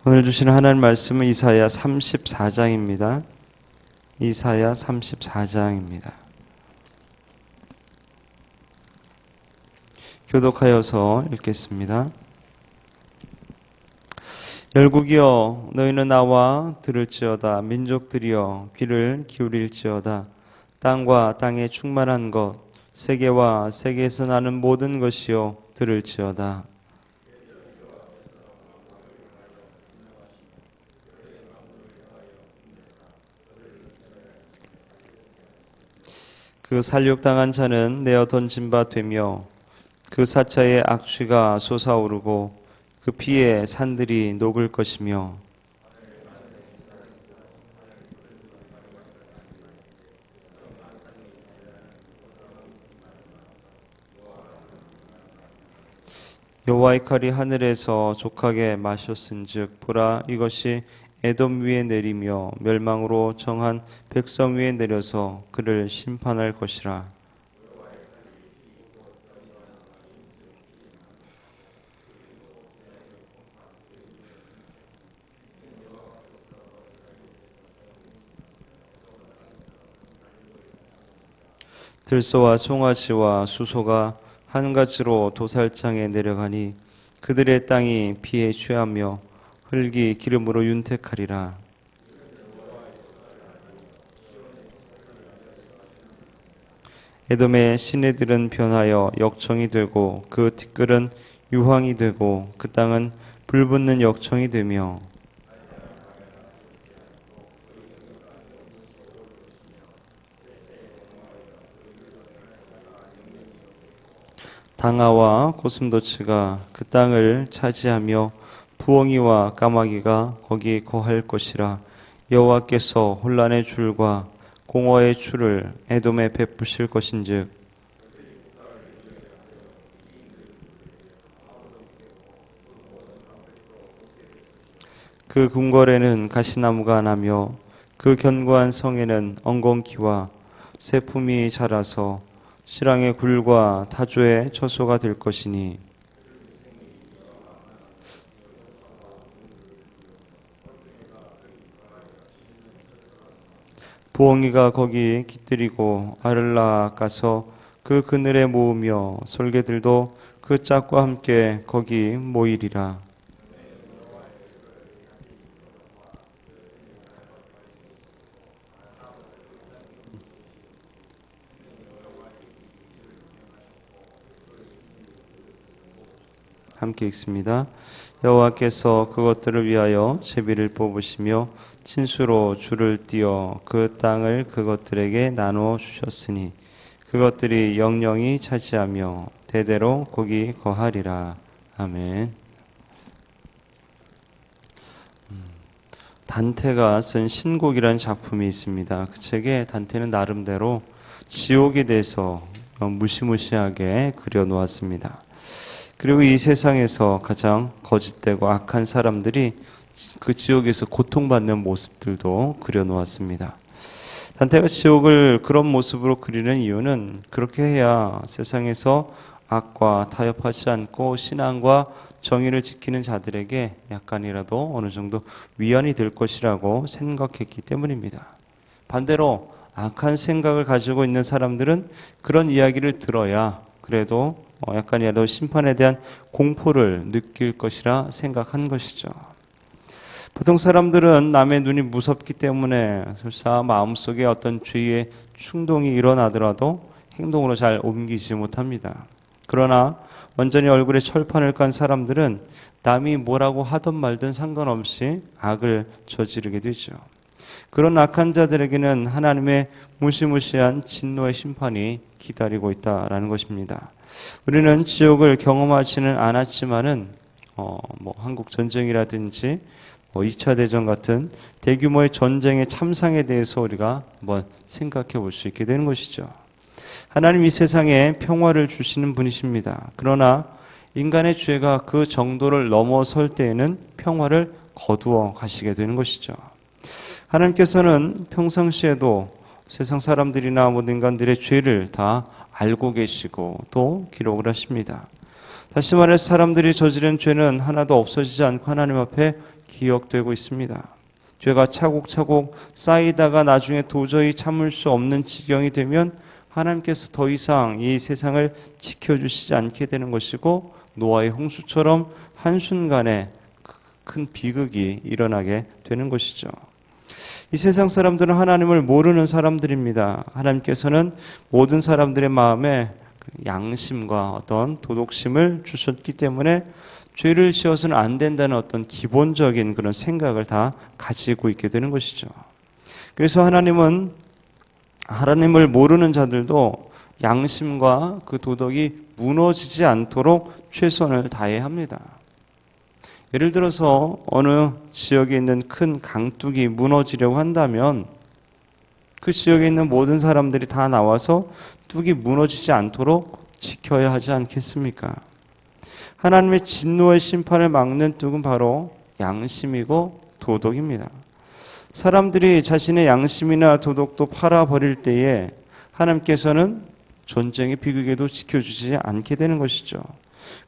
오늘 주시는 하나님 말씀은 이사야 34장입니다. 이사야 34장입니다. 교독하여서 읽겠습니다. 열국이여 너희는 나와 들을지어다. 민족들이여 귀를 기울일지어다. 땅과 땅에 충만한 것 세계와 세계에서 나는 모든 것이여 들을지어다. 그 살육당한 자는 내어 던진 바 되며 그 사자의 악취가 솟아오르고 그 피에 산들이 녹을 것이며 여호와의 칼이 하늘에서 족하게 마셨은즉 보라 이것이 에돔 위에 내리며 멸망으로 정한 백성 위에 내려서 그를 심판할 것이라. 들소와 송아지와 수소가 한 가지로 도살장에 내려가니 그들의 땅이 피에 취하며 흙이 기름으로 윤택하리라. 에돔의 시내들은 변하여 역청이 되고 그 티끌은 유황이 되고 그 땅은 불붙는 역청이 되며 당아와 고슴도치가 그 땅을 차지하며 부엉이와 까마귀가 거기 거할 것이라. 여호와께서 혼란의 줄과 공허의 줄을 에돔에 베푸실 것인즉 그 궁궐에는 가시나무가 나며 그 견고한 성에는 엉겅퀴와 새품이 자라서 실랑의 굴과 타조의 처소가 될 것이니 부엉이가 거기 깃들이고 알을 낳아가서 그 그늘에 모으며 솔개들도 그 짝과 함께 거기 모이리라. 함께 읽습니다. 여호와께서 그것들을 위하여 제비를 뽑으시며 친수로 줄을 띄어 그 땅을 그것들에게 나누어 주셨으니 그것들이 영영이 차지하며 대대로 거기 거하리라. 아멘. 단테가 쓴 신곡이라는 작품이 있습니다. 그 책에 단테는 나름대로 지옥에 대해서 무시무시하게 그려놓았습니다. 그리고 이 세상에서 가장 거짓되고 악한 사람들이 그 지옥에서 고통받는 모습들도 그려놓았습니다. 단테가 지옥을 그런 모습으로 그리는 이유는 그렇게 해야 세상에서 악과 타협하지 않고 신앙과 정의를 지키는 자들에게 약간이라도 어느 정도 위안이 될 것이라고 생각했기 때문입니다. 반대로 악한 생각을 가지고 있는 사람들은 그런 이야기를 들어야 그래도 약간이라도 심판에 대한 공포를 느낄 것이라 생각한 것이죠. 보통 사람들은 남의 눈이 무섭기 때문에 설사 마음속에 어떤 죄의 충동이 일어나더라도 행동으로 잘 옮기지 못합니다. 그러나 완전히 얼굴에 철판을 깐 사람들은 남이 뭐라고 하든 말든 상관없이 악을 저지르게 되죠. 그런 악한 자들에게는 하나님의 무시무시한 진노의 심판이 기다리고 있다라는 것입니다. 우리는 지옥을 경험하지는 않았지만은 한국 전쟁이라든지 2차 대전 같은 대규모의 전쟁의 참상에 대해서 우리가 한번 생각해 볼 수 있게 되는 것이죠. 하나님 이 세상에 평화를 주시는 분이십니다. 그러나 인간의 죄가 그 정도를 넘어설 때에는 평화를 거두어 가시게 되는 것이죠. 하나님께서는 평상시에도 세상 사람들이나 모든 인간들의 죄를 다 알고 계시고 또 기록을 하십니다. 다시 말해서 사람들이 저지른 죄는 하나도 없어지지 않고 하나님 앞에 기억되고 있습니다. 죄가 차곡차곡 쌓이다가 나중에 도저히 참을 수 없는 지경이 되면 하나님께서 더 이상 이 세상을 지켜주시지 않게 되는 것이고 노아의 홍수처럼 한순간에 큰 비극이 일어나게 되는 것이죠. 이 세상 사람들은 하나님을 모르는 사람들입니다. 하나님께서는 모든 사람들의 마음에 양심과 어떤 도덕심을 주셨기 때문에 죄를 지어서는 안 된다는 어떤 기본적인 그런 생각을 다 가지고 있게 되는 것이죠. 그래서 하나님은 하나님을 모르는 자들도 양심과 그 도덕이 무너지지 않도록 최선을 다해야 합니다. 예를 들어서 어느 지역에 있는 큰 강둑이 무너지려고 한다면 그 지역에 있는 모든 사람들이 다 나와서 뚝이 무너지지 않도록 지켜야 하지 않겠습니까? 하나님의 진노의 심판을 막는 뚝은 바로 양심이고 도덕입니다. 사람들이 자신의 양심이나 도덕도 팔아버릴 때에 하나님께서는 전쟁의 비극에도 지켜주지 않게 되는 것이죠.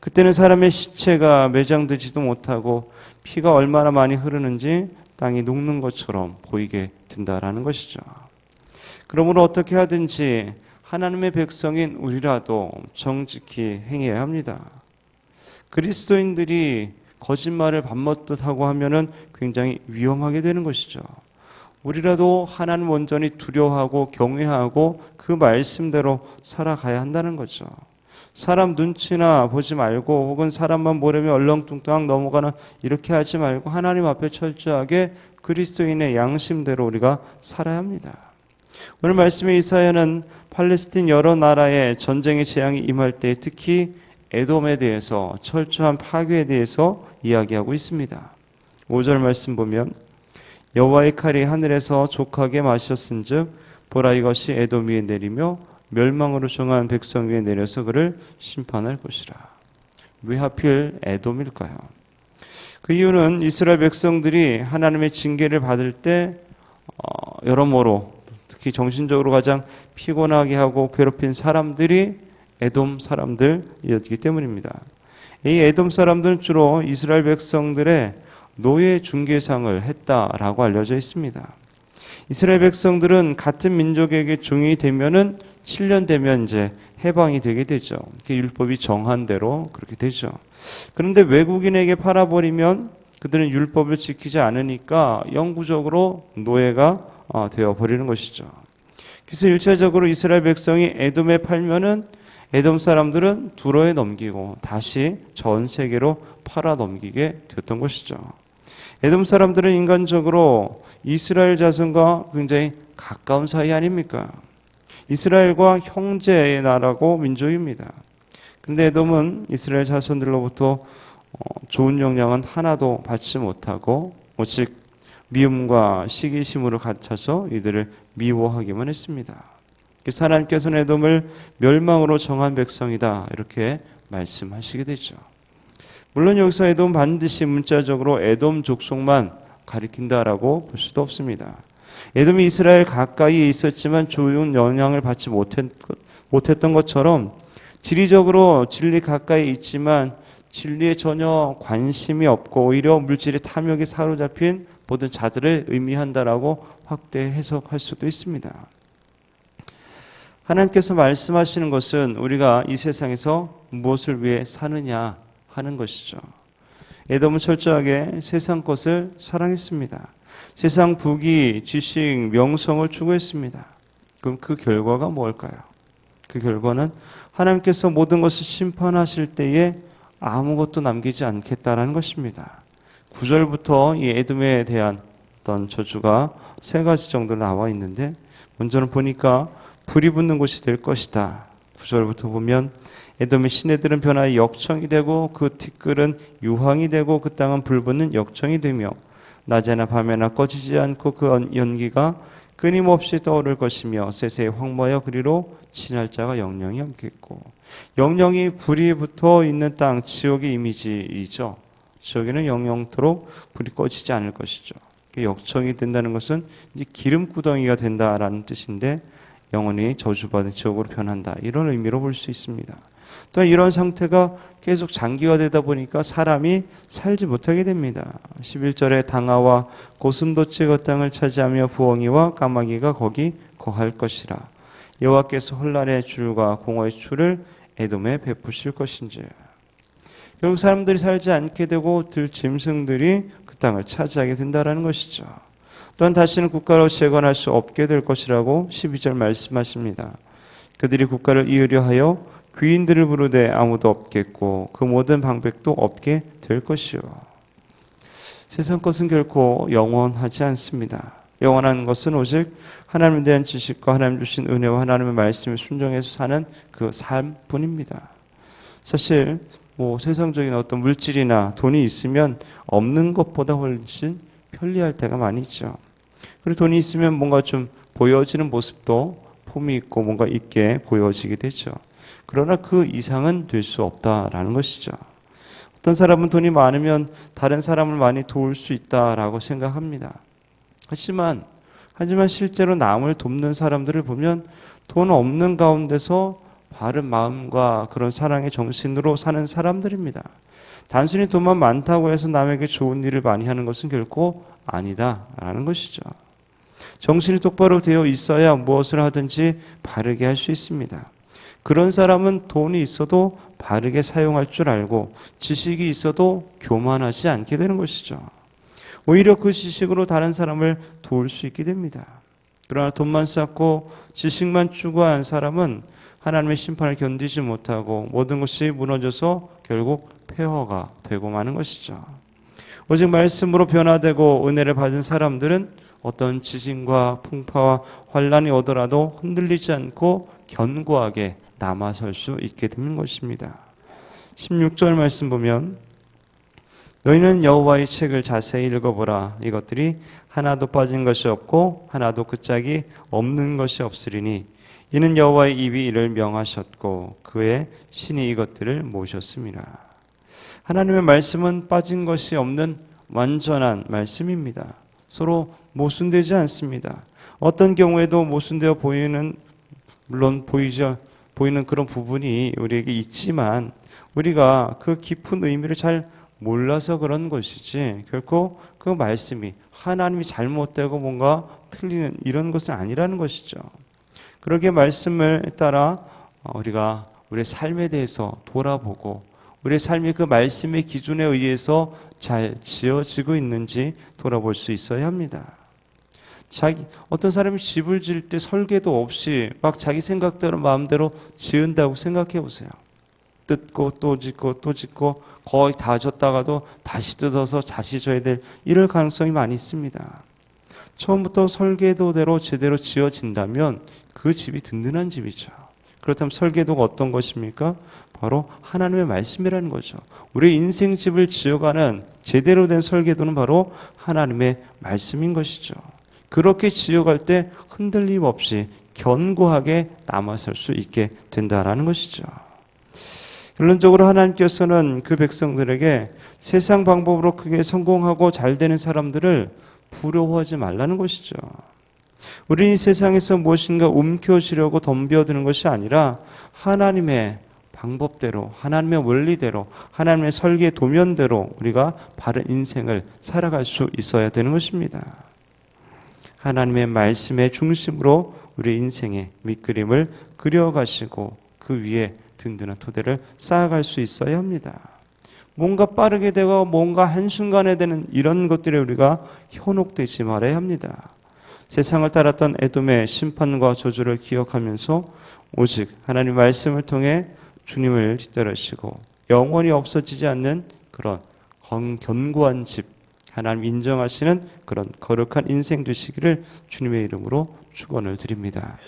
그때는 사람의 시체가 매장되지도 못하고 피가 얼마나 많이 흐르는지 땅이 녹는 것처럼 보이게 된다라는 것이죠. 그러므로 어떻게 하든지 하나님의 백성인 우리라도 정직히 행해야 합니다. 그리스도인들이 거짓말을 밥먹듯 하고 하면은 굉장히 위험하게 되는 것이죠. 우리라도 하나님 온전히 두려워하고 경외하고 그 말씀대로 살아가야 한다는 거죠. 사람 눈치나 보지 말고 혹은 사람만 보려면 얼렁뚱땅 넘어가는 이렇게 하지 말고 하나님 앞에 철저하게 그리스도인의 양심대로 우리가 살아야 합니다. 오늘 말씀의 이사야는 팔레스틴 여러 나라의 전쟁의 재앙이 임할 때 특히 에돔에 대해서 철저한 파괴에 대해서 이야기하고 있습니다. 5절 말씀 보면 여호와의 칼이 하늘에서 족하게 마셨은즉 보라 이것이 에돔 위에 내리며 멸망으로 정한 백성 위에 내려서 그를 심판할 것이라. 왜 하필 에돔일까요? 그 이유는 이스라엘 백성들이 하나님의 징계를 받을 때 여러모로 특히 정신적으로 가장 피곤하게 하고 괴롭힌 사람들이 에돔 사람들이었기 때문입니다. 이 에돔 사람들은 주로 이스라엘 백성들의 노예 중개상을 했다라고 알려져 있습니다. 이스라엘 백성들은 같은 민족에게 종이 되면은 7년 되면 이제 해방이 되게 되죠. 율법이 정한 대로 그렇게 되죠. 그런데 외국인에게 팔아버리면 그들은 율법을 지키지 않으니까 영구적으로 노예가 되어버리는 것이죠. 그래서 일차적으로 이스라엘 백성이 에돔에 팔면은 에돔 사람들은 두로에 넘기고 다시 전 세계로 팔아 넘기게 되었던 것이죠. 에돔 사람들은 인간적으로 이스라엘 자손과 굉장히 가까운 사이 아닙니까? 이스라엘과 형제의 나라고 민족입니다. 그런데 에돔은 이스라엘 자손들로부터 좋은 영향은 하나도 받지 못하고 오직 미움과 시기심으로 갇혀서 이들을 미워하기만 했습니다. 그래서 하나님께서는 에돔을 멸망으로 정한 백성이다 이렇게 말씀하시게 되죠. 물론 여기서 에돔 반드시 문자적으로 에돔 족속만 가리킨다라고 볼 수도 없습니다. 에돔이 이스라엘 가까이에 있었지만 좋은 영향을 받지 못했던 것처럼 지리적으로 진리 가까이 있지만 진리에 전혀 관심이 없고 오히려 물질의 탐욕에 사로잡힌 모든 자들을 의미한다라고 확대 해석할 수도 있습니다. 하나님께서 말씀하시는 것은 우리가 이 세상에서 무엇을 위해 사느냐 하는 것이죠. 에돔은 철저하게 세상 것을 사랑했습니다. 세상 부귀, 지식, 명성을 추구했습니다. 그럼 그 결과가 뭘까요? 그 결과는 하나님께서 모든 것을 심판하실 때에 아무것도 남기지 않겠다라는 것입니다. 9절부터 이 에돔에 대한 어떤 저주가 3가지 정도 나와 있는데 먼저는 보니까 불이 붙는 곳이 될 것이다. 9절부터 보면 에돔의 시내들은 변하여 역청이 되고 그 티끌은 유황이 되고 그 땅은 불붙는 역청이 되며 낮에나 밤에나 꺼지지 않고 그 연기가 끊임없이 떠오를 것이며 세세에 황무하여 그리로 지날 자가 영영이 없겠고 영영이 불이 붙어 있는 땅 지옥의 이미지이죠. 지옥에는 영영토록 불이 꺼지지 않을 것이죠. 역청이 된다는 것은 이제 기름구덩이가 된다라는 뜻인데 영원히 저주받은 지옥으로 변한다 이런 의미로 볼 수 있습니다. 또한 이런 상태가 계속 장기화되다 보니까 사람이 살지 못하게 됩니다. 11절에 당아와 고슴도치 그 땅을 차지하며 부엉이와 까마귀가 거기 거할 것이라. 여호와께서 혼란의 줄과 공허의 줄을 에돔에 베푸실 것인지. 결국 사람들이 살지 않게 되고 들짐승들이 그 땅을 차지하게 된다는 것이죠. 또한 다시는 국가로 재건할 수 없게 될 것이라고 12절 말씀하십니다. 그들이 국가를 이으려 하여 귀인들을 부르되 아무도 없겠고 그 모든 방백도 없게 될 것이요. 세상 것은 결코 영원하지 않습니다. 영원한 것은 오직 하나님에 대한 지식과 하나님 주신 은혜와 하나님의 말씀에 순종해서 사는 그 삶뿐입니다. 사실 세상적인 어떤 물질이나 돈이 있으면 없는 것보다 훨씬 편리할 때가 많이 있죠. 그리고 돈이 있으면 뭔가 좀 보여지는 모습도 폼이 있고 뭔가 있게 보여지게 되죠. 그러나 그 이상은 될 수 없다라는 것이죠. 어떤 사람은 돈이 많으면 다른 사람을 많이 도울 수 있다라고 생각합니다. 하지만 실제로 남을 돕는 사람들을 보면 돈 없는 가운데서 바른 마음과 그런 사랑의 정신으로 사는 사람들입니다. 단순히 돈만 많다고 해서 남에게 좋은 일을 많이 하는 것은 결코 아니다라는 것이죠. 정신이 똑바로 되어 있어야 무엇을 하든지 바르게 할 수 있습니다. 그런 사람은 돈이 있어도 바르게 사용할 줄 알고 지식이 있어도 교만하지 않게 되는 것이죠. 오히려 그 지식으로 다른 사람을 도울 수 있게 됩니다. 그러나 돈만 쌓고 지식만 추구한 사람은 하나님의 심판을 견디지 못하고 모든 것이 무너져서 결국 폐허가 되고 마는 것이죠. 오직 말씀으로 변화되고 은혜를 받은 사람들은 어떤 지진과 풍파와 환란이 오더라도 흔들리지 않고 견고하게 남아설 수 있게 되는 것입니다. 16절 말씀 보면 너희는 여호와의 책을 자세히 읽어보라. 이것들이 하나도 빠진 것이 없고 하나도 그 짝이 없는 것이 없으리니 이는 여호와의 입이 이를 명하셨고 그의 신이 이것들을 모셨습니다. 하나님의 말씀은 빠진 것이 없는 완전한 말씀입니다. 서로 모순되지 않습니다. 어떤 경우에도 모순되어 물론 보이는 그런 부분이 우리에게 있지만 우리가 그 깊은 의미를 잘 몰라서 그런 것이지 결코 그 말씀이 하나님이 잘못되고 뭔가 틀리는 이런 것은 아니라는 것이죠. 그러기에 말씀을 따라 우리가 우리의 삶에 대해서 돌아보고 우리의 삶이 그 말씀의 기준에 의해서 잘 지어지고 있는지 돌아볼 수 있어야 합니다. 어떤 사람이 집을 지을 때 설계도 없이 막 자기 생각대로 마음대로 지은다고 생각해 보세요. 뜯고 또 짓고 또 짓고 거의 다 졌다가도 다시 뜯어서 다시 져야 될 이럴 가능성이 많이 있습니다. 처음부터 설계도대로 제대로 지어진다면 그 집이 든든한 집이죠. 그렇다면 설계도가 어떤 것입니까? 바로 하나님의 말씀이라는 거죠. 우리 인생 집을 지어가는 제대로 된 설계도는 바로 하나님의 말씀인 것이죠. 그렇게 지어갈 때 흔들림 없이 견고하게 남아설 수 있게 된다라는 것이죠. 결론적으로 하나님께서는 그 백성들에게 세상 방법으로 크게 성공하고 잘 되는 사람들을 부러워하지 말라는 것이죠. 우리는 이 세상에서 무엇인가 움켜쥐려고 덤벼드는 것이 아니라 하나님의 방법대로, 하나님의 원리대로, 하나님의 설계 도면대로 우리가 바른 인생을 살아갈 수 있어야 되는 것입니다. 하나님의 말씀의 중심으로 우리 인생의 밑그림을 그려가시고 그 위에 든든한 토대를 쌓아갈 수 있어야 합니다. 뭔가 빠르게 되고 뭔가 한순간에 되는 이런 것들에 우리가 현혹되지 말아야 합니다. 세상을 따랐던 에돔의 심판과 저주를 기억하면서 오직 하나님 말씀을 통해 주님을 뒤따르시고 영원히 없어지지 않는 그런 견고한 집, 하나님 인정하시는 그런 거룩한 인생 되시기를 주님의 이름으로 축원을 드립니다.